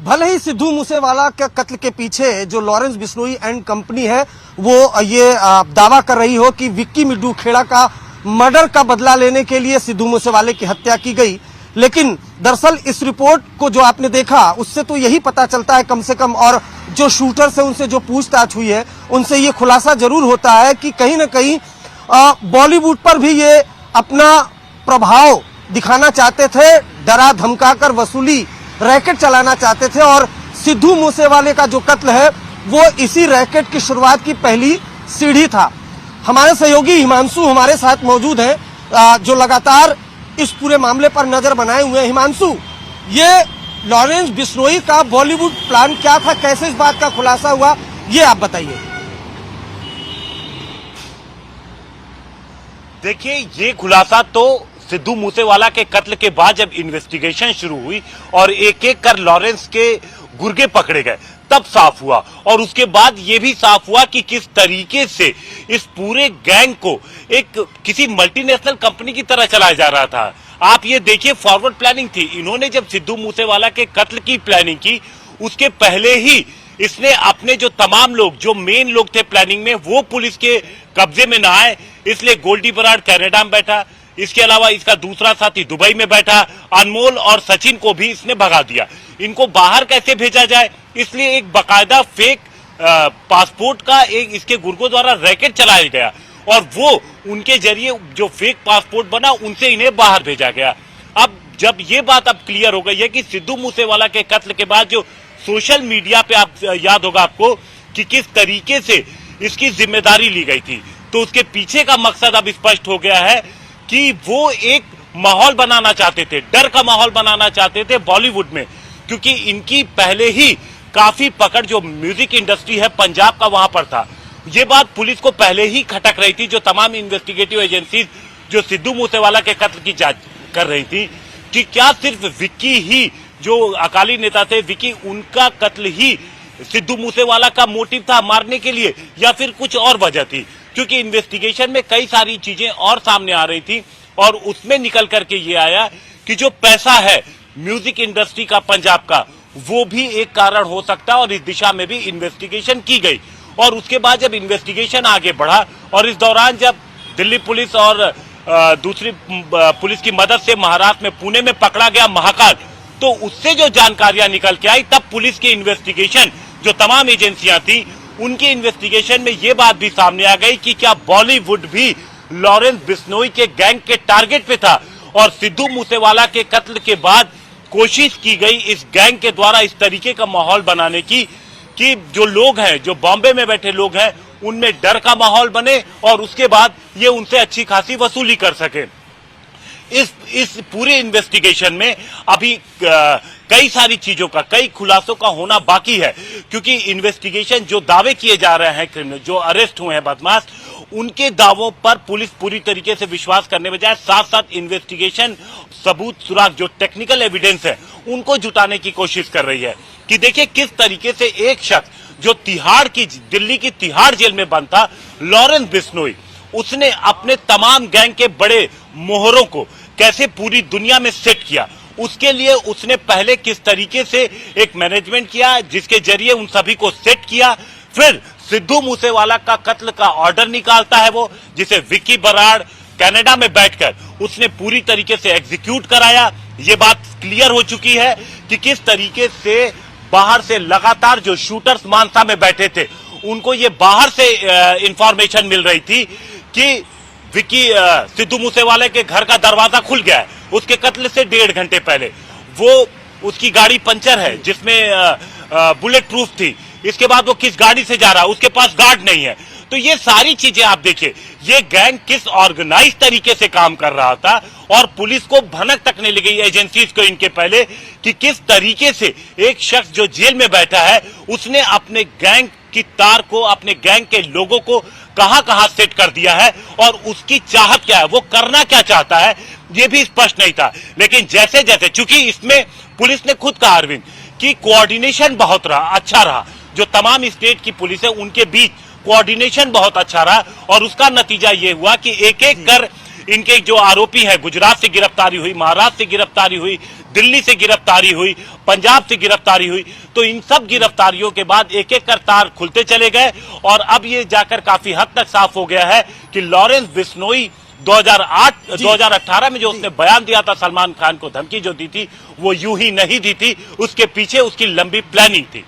भले ही सिद्धू मूसेवाला के कत्ल के पीछे जो लॉरेंस बिश्नोई एंड कंपनी है वो ये दावा कर रही हो कि विक्की मिड्डू खेड़ा का मर्डर का बदला लेने के लिए सिद्धू मूसेवाले की हत्या की गई, लेकिन दरअसल इस रिपोर्ट को जो आपने देखा उससे तो यही पता चलता है कम से कम, और जो शूटर से उनसे जो पूछताछ हुई है उनसे ये खुलासा जरूर होता है कि कहीं न कहीं बॉलीवुड पर भी ये अपना प्रभाव दिखाना चाहते थे, डरा धमकाकर वसूली रैकेट चलाना चाहते थे, और सिद्धू मूसेवाले का जो कत्ल है वो इसी रैकेट की शुरुआत की पहली सीढ़ी था। हमारे सहयोगी हिमांशु हमारे साथ मौजूद हैं जो लगातार इस पूरे मामले पर नजर बनाए हुए हैं। हिमांशु, ये लॉरेंस बिश्नोई का बॉलीवुड प्लान क्या था, कैसे इस बात का खुलासा हुआ, ये आप बताइए। देखिए, ये खुलासा तो सिद्धू मूसेवाला के कत्ल के बाद जब इन्वेस्टिगेशन शुरू हुई और एक एक कर लॉरेंस के गुर्गे पकड़े गए तब साफ हुआ, और उसके बाद ये भी साफ हुआ कि किस तरीके से इस पूरे गैंग को एक किसी मल्टीनेशनल कंपनी की तरह चलाया जा रहा था। आप ये देखिए, फॉरवर्ड प्लानिंग थी। इन्होंने जब सिद्धू मूसेवाला के कत्ल की प्लानिंग की उसके पहले ही इसने अपने जो तमाम लोग जो मेन लोग थे प्लानिंग में वो पुलिस के कब्जे में न आए, इसलिए गोल्डी बराड़ कनाडा में बैठा, इसके अलावा इसका दूसरा साथी दुबई में बैठा, अनमोल और सचिन को भी इसने भगा दिया। इनको बाहर कैसे भेजा जाए, इसलिए एक बकायदा फेक पासपोर्ट का एक इसके गुर्गों द्वारा रैकेट चलाया गया, और वो उनके जरिए जो फेक पासपोर्ट बना उनसे इन्हें बाहर भेजा गया। अब जब ये बात अब क्लियर हो गई है कि सिद्धू मूसेवाला के कत्ल के बाद जो सोशल मीडिया पे आप याद होगा आपको कि किस तरीके से इसकी जिम्मेदारी ली गई थी, तो उसके पीछे का मकसद अब स्पष्ट हो गया है कि वो एक माहौल बनाना चाहते थे, डर का माहौल बनाना चाहते थे बॉलीवुड में, क्योंकि इनकी पहले ही काफी पकड़ जो म्यूजिक इंडस्ट्री है पंजाब का वहां पर था। ये बात पुलिस को पहले ही खटक रही थी, जो तमाम इन्वेस्टिगेटिव एजेंसीज जो सिद्धू मूसेवाला के कत्ल की जांच कर रही थी, कि क्या सिर्फ विक्की ही जो अकाली नेता थे, विक्की उनका कत्ल ही सिद्धू मूसेवाला का मोटिव था मारने के लिए, या फिर कुछ और वजह थी। क्योंकि इन्वेस्टिगेशन में कई सारी चीजें और सामने आ रही थी, और उसमें निकल करके ये आया कि जो पैसा है म्यूजिक इंडस्ट्री का पंजाब का, वो भी एक कारण हो सकता है, और इस दिशा में भी इन्वेस्टिगेशन की गई। और उसके बाद जब इन्वेस्टिगेशन आगे बढ़ा और इस दौरान जब दिल्ली पुलिस और दूसरी पुलिस की मदद से महाराष्ट्र में पुणे में पकड़ा गया महाकाल, तो उससे जो जानकारियां निकल के आई, तब पुलिस की इन्वेस्टिगेशन जो तमाम एजेंसियां थी उनकी इन्वेस्टिगेशन में ये बात भी सामने आ गई कि क्या बॉलीवुड भी लॉरेंस बिश्नोई के गैंग के टारगेट पे था, और सिद्धू मूसेवाला के कत्ल के बाद कोशिश की गई इस गैंग के द्वारा इस तरीके का माहौल बनाने की कि जो लोग हैं, जो बॉम्बे में बैठे लोग हैं, उनमें डर का माहौल बने और उसके बाद ये उनसे अच्छी खासी वसूली कर सके। इस पूरे इन्वेस्टिगेशन में अभी कई सारी चीजों का, कई खुलासों का होना बाकी है, क्योंकि इन्वेस्टिगेशन जो दावे किए जा रहे हैं क्रिमिनल जो अरेस्ट हुए हैं बदमाश, उनके दावों पर पुलिस पूरी तरीके से विश्वास करने बजाय साथ साथ इन्वेस्टिगेशन सबूत सुराग जो टेक्निकल एविडेंस है उनको जुटाने की कोशिश कर रही है कि देखिए किस तरीके से एक शख्स जो दिल्ली की तिहाड़ जेल में बंद था, लॉरेंस बिश्नोई, उसने अपने तमाम गैंग के बड़े मोहरों को कैसे पूरी दुनिया में सेट किया। उसके लिए उसने पहले किस तरीके से एक मैनेजमेंट किया जिसके जरिए उन सभी को सेट किया, फिर सिद्धू मूसेवाला का कत्ल का ऑर्डर निकालता है वो, जिसे विक्की बराड़ कनाडा में बैठकर उसने पूरी तरीके से एग्जीक्यूट कराया। ये बात क्लियर हो चुकी है कि किस तरीके से बाहर से लगातार जो शूटर्स मानसा में बैठे थे उनको ये बाहर से इंफॉर्मेशन मिल रही थी कि विक्की सिद्धू मूसेवाले के घर का दरवाजा खुल गया है उसके कत्ल से 1.5 घंटे पहले, वो उसकी गाड़ी पंचर है जिसमें बुलेट प्रूफ थी, इसके बाद वो किस गाड़ी से जा रहा है, उसके पास गार्ड नहीं है। तो ये सारी चीजें आप देखिए, ये गैंग किस ऑर्गेनाइज तरीके से काम कर रहा था, और पुलिस को भनक तक नहीं लगी एजेंसीज को इनके पहले कि किस तरीके से एक शख्स जो जेल में बैठा है उसने अपने गैंग की तार को, अपने गैंग के लोगों को कहां सेट कर दिया है, और उसकी चाहत क्या है, वो करना क्या चाहता है, ये भी स्पष्ट नहीं था। लेकिन जैसे जैसे, चूंकि इसमें पुलिस ने खुद कहा अरविंद कि कोऑर्डिनेशन बहुत अच्छा रहा, जो तमाम स्टेट की पुलिस है उनके बीच कोऑर्डिनेशन बहुत अच्छा रहा, और उसका नतीजा ये हुआ कि एक एक कर इनके जो आरोपी हैं, गुजरात से गिरफ्तारी हुई, महाराष्ट्र से गिरफ्तारी हुई, दिल्ली से गिरफ्तारी हुई, पंजाब से गिरफ्तारी हुई, तो इन सब गिरफ्तारियों के बाद एक एक कर तार खुलते चले गए और अब ये जाकर काफी हद तक साफ हो गया है कि लॉरेंस बिश्नोई 2018 में जो उसने बयान दिया था सलमान खान को धमकी जो दी थी वो यूं ही नहीं दी थी, उसके पीछे उसकी लंबी प्लानिंग थी।